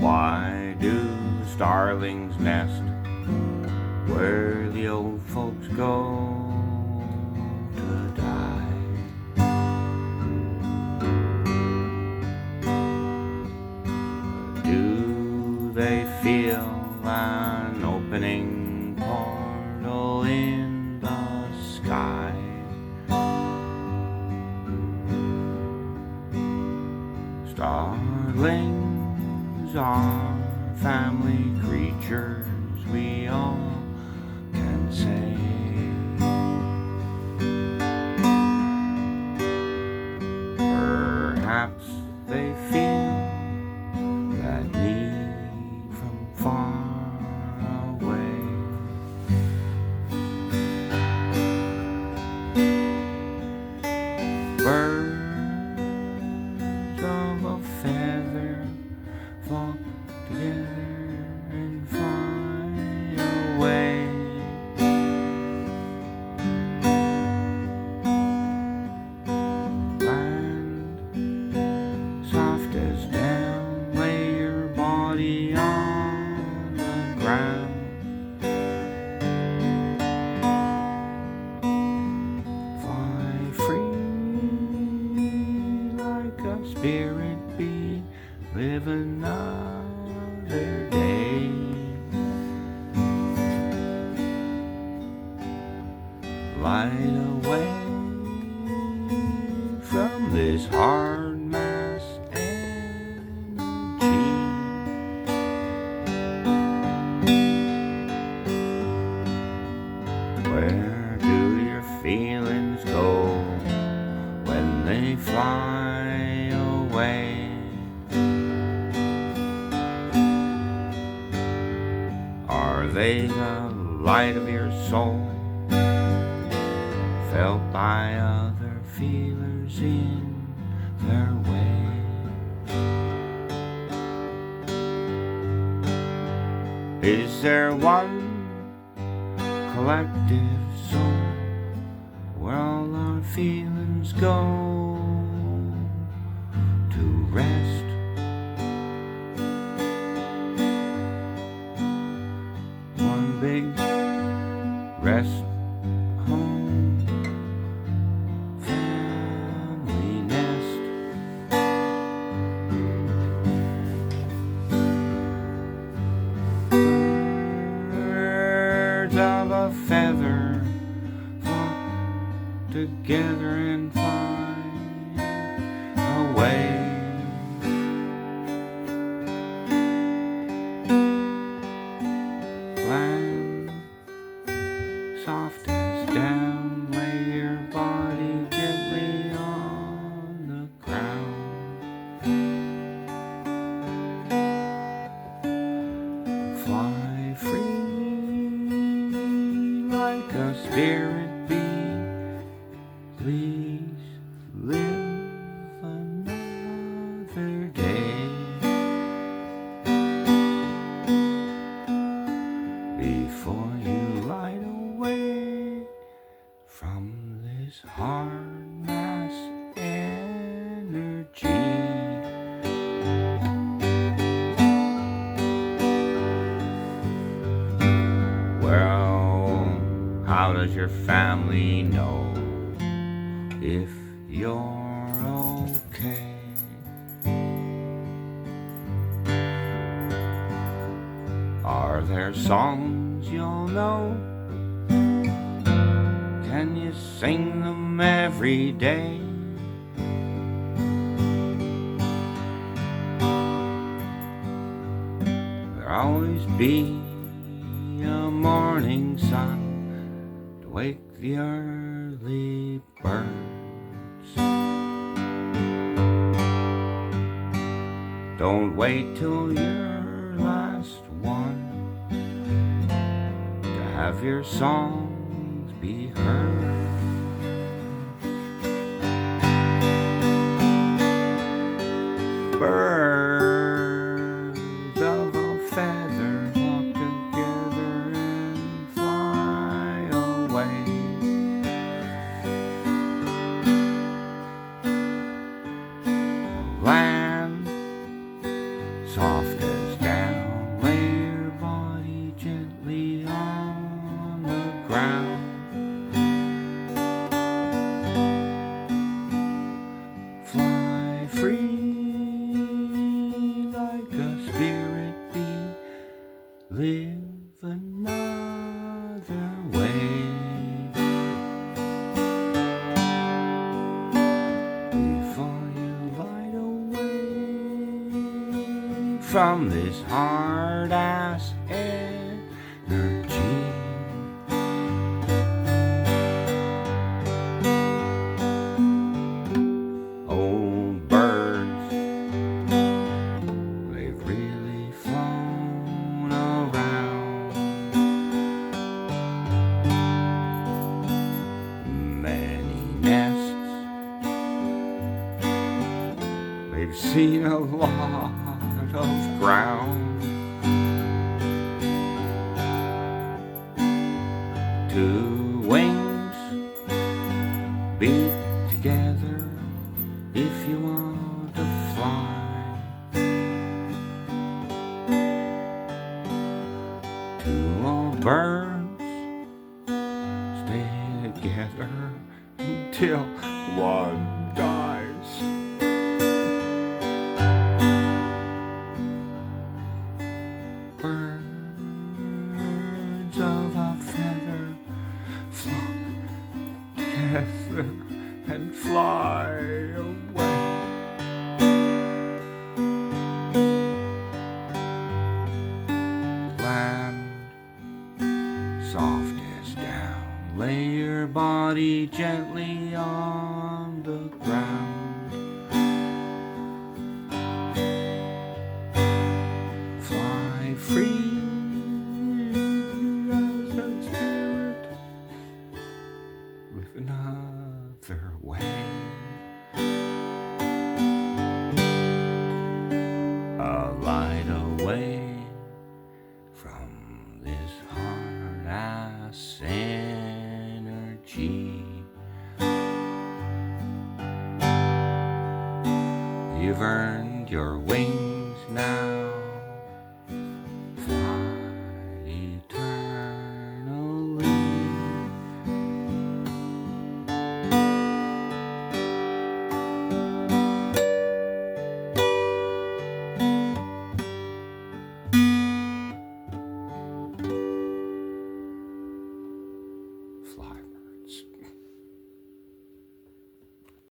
Why do starlings nest where the old folks go to die? Do they feel an opening portal in the sky? Starlings are family creatures, we all can say. Perhaps they feel that need from far away. Birds of a feather flock together and fly away. Land soft as down, lay your body on the ground. Fly free like a spirit bee, live another day. Light away from this hard mass energy. Where do your feelings go when they fly away? Are they the light of your soul, felt by other feelers in their way? Is there one collective soul where all our feelings go to rest? One big rest home, family nest. Birds of a feather flock together and fly away. Land soft as down, lay your body gently on the ground. Fly free like a spirit bee, please live another day. Before you light away from this hard mass energy. Well, how does your family know if you're okay? Are there songs you'll know? Can you sing them every day? There'll always be a morning sun to wake the early birds. Don't wait till you're last one to have your songs be heard. Birds of a feather flock together and fly away. Land soft as from this hard-ass energy. Old birds, they've really flown around. Many nests, they've seen a lot of ground. Two wings beat together if you want to fly. Two old birds stay together until one dies. Birds of a feather flock together and fly away. Land soft as down, lay your body gently on the ground. Fly free as a spirit with another way. A light away from this hard-ass energy. You've earned your wings now.